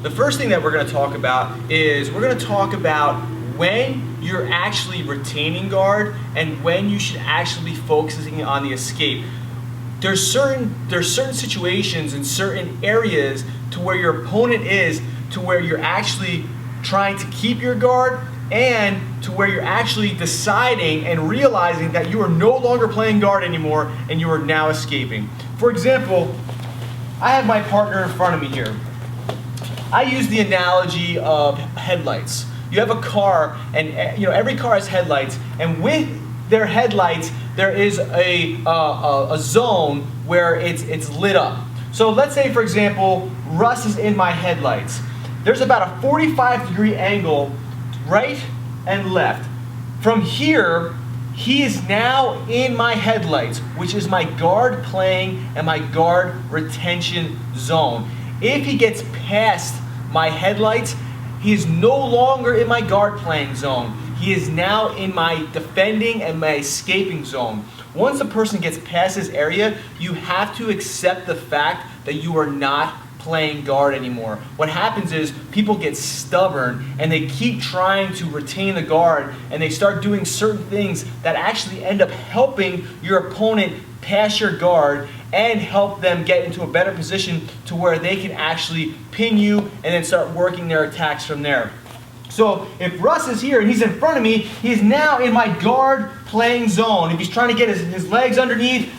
The first thing that we're going to talk about is we're going to talk about when you're actually retaining guard and when you should actually be focusing on the escape. There's certain situations and certain areas to where your opponent is to where you're actually trying to keep your guard and to where you're actually deciding and realizing that you are no longer playing guard anymore and you are now escaping. For example, I have my partner in front of me here. I use the analogy of headlights. You have a car, and every car has headlights, and with their headlights, there is a zone where it's lit up. So let's say, for example, Russ is in my headlights. There's about a 45-degree angle right and left. From here, he is now in my headlights, which is my guard playing and my guard retention zone. If he gets past my headlights, he is no longer in my guard playing zone. He is now in my defending and my escaping zone. Once a person gets past this area, you have to accept the fact that you are not playing guard anymore. What happens is people get stubborn and they keep trying to retain the guard, and they start doing certain things that actually end up helping your opponent pass your guard and help them get into a better position to where they can actually pin you and then start working their attacks from there. So if Russ is here and he's in front of me, he's now in my guard playing zone. If he's trying to get his legs underneath,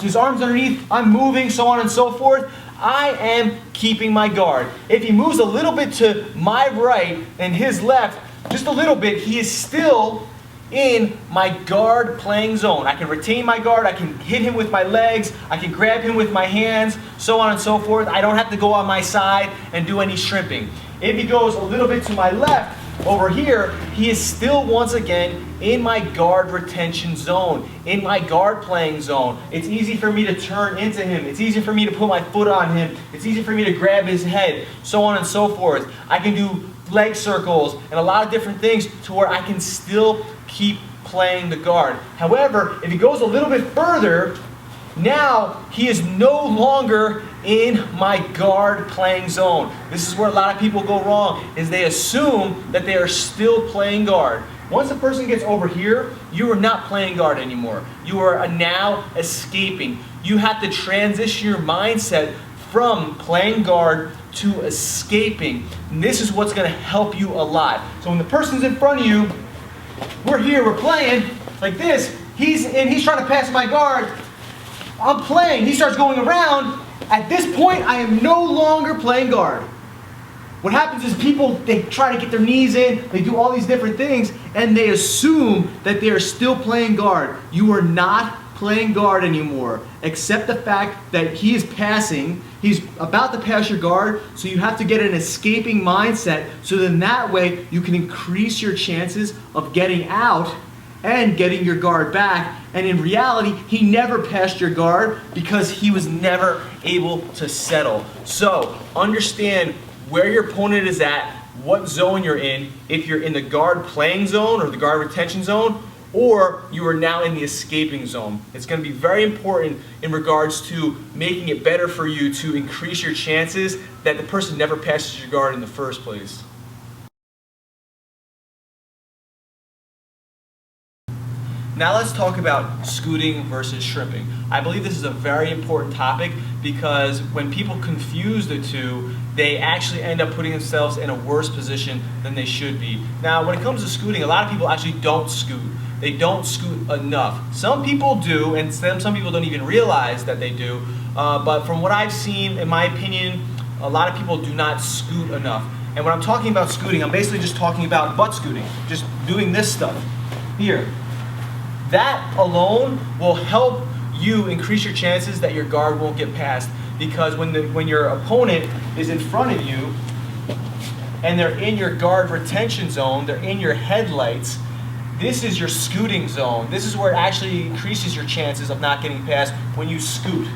his arms underneath, I'm moving, so on and so forth. I am keeping my guard. If he moves a little bit to my right and his left, just a little bit, he is still in my guard playing zone. I can retain my guard, I can hit him with my legs, I can grab him with my hands, so on and so forth. I don't have to go on my side and do any shrimping. If he goes a little bit to my left, over here, he is still once again in my guard retention zone, in my guard playing zone. It's easy for me to turn into him. It's easy for me to put my foot on him. It's easy for me to grab his head, so on and so forth. I can do leg circles and a lot of different things to where I can still keep playing the guard. However, if he goes a little bit further, now he is no longer in my guard playing zone. This is where a lot of people go wrong, is they assume that they are still playing guard. Once a person gets over here, you are not playing guard anymore. You are now escaping. You have to transition your mindset from playing guard to escaping. And this is what's going to help you a lot. So when the person's in front of you, we're here, we're playing like this. He's trying to pass my guard. I'm playing. He starts going around. At this point, I am no longer playing guard. What happens is people, they try to get their knees in, they do all these different things, and they assume that they are still playing guard. You are not playing guard anymore. Accept the fact that he is passing, he's about to pass your guard, so you have to get an escaping mindset, so then that way you can increase your chances of getting out and getting your guard back. And in reality, he never passed your guard because he was never able to settle. So understand where your opponent is at, what zone you're in, if you're in the guard playing zone or the guard retention zone, or you are now in the escaping zone. It's going to be very important in regards to making it better for you to increase your chances that the person never passes your guard in the first place. Now let's talk about scooting versus shrimping. I believe this is a very important topic because when people confuse the two, they actually end up putting themselves in a worse position than they should be. Now when it comes to scooting, a lot of people actually don't scoot. They don't scoot enough. Some people do, and some people don't even realize that they do. But from what I've seen, in my opinion, a lot of people do not scoot enough. And when I'm talking about scooting, I'm basically just talking about butt scooting, just doing this stuff here. That alone will help you increase your chances that your guard won't get past, because when your opponent is in front of you and they're in your guard retention zone, they're in your headlights, this is your scooting zone. This is where it actually increases your chances of not getting past when you scoot.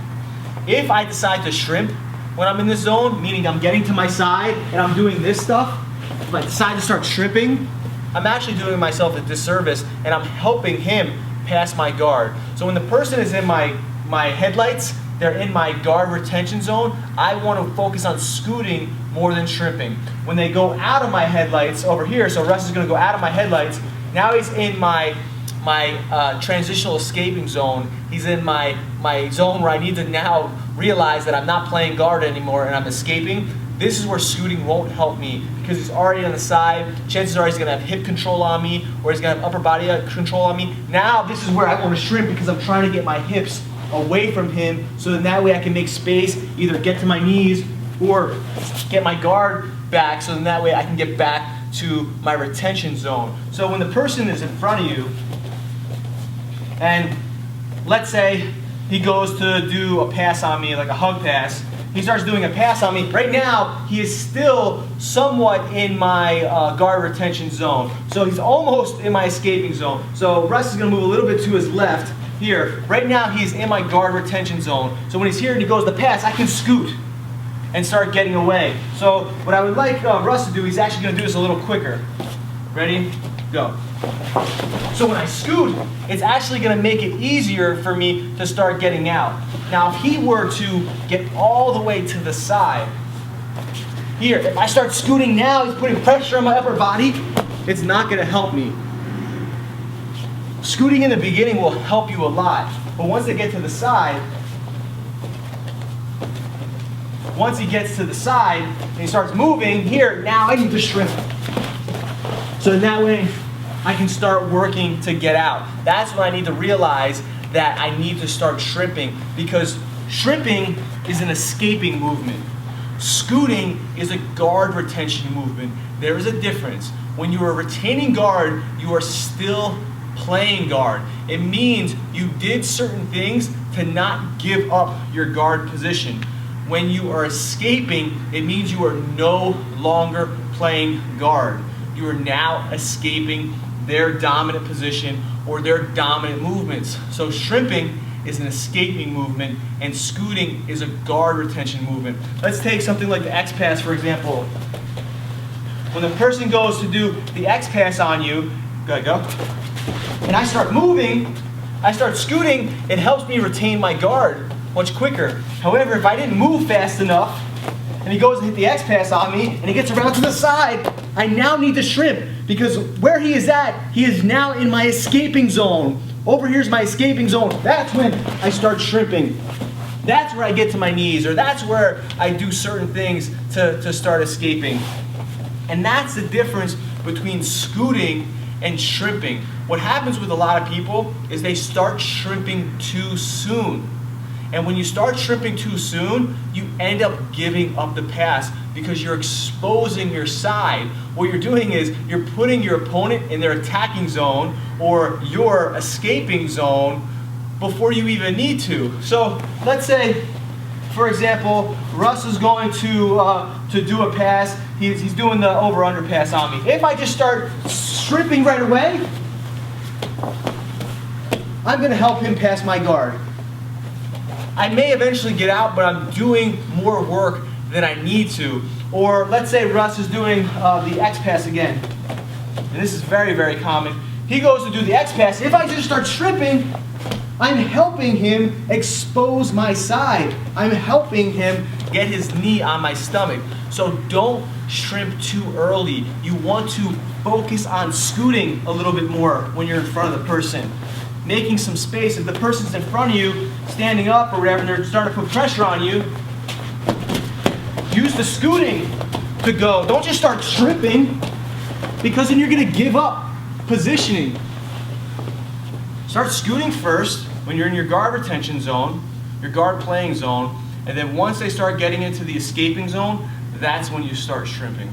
If I decide to shrimp when I'm in this zone, meaning I'm getting to my side and I'm doing this stuff, if I decide to start shrimping, I'm actually doing myself a disservice and I'm helping him pass my guard. So when the person is in my headlights, they're in my guard retention zone, I want to focus on scooting more than shrimping. When they go out of my headlights over here, so Russ is going to go out of my headlights, now he's in my transitional escaping zone. He's in my zone where I need to now realize that I'm not playing guard anymore and I'm escaping. This is where scooting won't help me because he's already on the side. Chances are he's going to have hip control on me or he's going to have upper body control on me. Now this is where I want to shrimp because I'm trying to get my hips away from him so then that way I can make space, either get to my knees or get my guard back so then that way I can get back to my retention zone. So when the person is in front of you and let's say he goes to do a pass on me, like a hug pass, he starts doing a pass on me. Right now, he is still somewhat in my guard retention zone. So he's almost in my escaping zone. So Russ is going to move a little bit to his left here. Right now, he's in my guard retention zone. So when he's here and he goes to pass, I can scoot and start getting away. So what I would like Russ to do, he's actually going to do this a little quicker. Ready? Go. So when I scoot, it's actually going to make it easier for me to start getting out. Now, if he were to get all the way to the side, here, if I start scooting now, he's putting pressure on my upper body, it's not going to help me. Scooting in the beginning will help you a lot, but once they get to the side, once he gets to the side and he starts moving, here, now I need to shrimp. So in that way, I can start working to get out. That's when I need to realize that I need to start shrimping because shrimping is an escaping movement. Scooting is a guard retention movement. There is a difference. When you are retaining guard, you are still playing guard. It means you did certain things to not give up your guard position. When you are escaping, it means you are no longer playing guard. You are now escaping their dominant position or their dominant movements. So shrimping is an escaping movement and scooting is a guard retention movement. Let's take something like the X pass, for example. When the person goes to do the X pass on you, go, and I start moving, I start scooting, it helps me retain my guard much quicker. However, if I didn't move fast enough, and he goes to hit the X pass on me, and he gets around to the side, I now need to shrimp, because where he is at, he is now in my escaping zone. Over here's my escaping zone. That's when I start shrimping. That's where I get to my knees, or that's where I do certain things to start escaping. And that's the difference between scooting and shrimping. What happens with a lot of people is they start shrimping too soon. And when you start shrimping too soon, you end up giving up the pass because you're exposing your side. What you're doing is you're putting your opponent in their attacking zone or your escaping zone before you even need to. So let's say, for example, Russ is going to do a pass. He's doing the over-under pass on me. If I just start shrimping right away, I'm going to help him pass my guard. I may eventually get out, but I'm doing more work than I need to. Or let's say Russ is doing the X pass again. And this is very, very common. He goes to do the X pass. If I just start shrimping, I'm helping him expose my side. I'm helping him get his knee on my stomach. So don't shrimp too early. You want to focus on scooting a little bit more when you're in front of the person. Making some space. If the person's in front of you, standing up or whatever, and they're starting to put pressure on you, use the scooting to go. Don't just start shrimping, because then you're going to give up positioning. Start scooting first when you're in your guard retention zone, your guard playing zone, and then once they start getting into the escaping zone, that's when you start shrimping.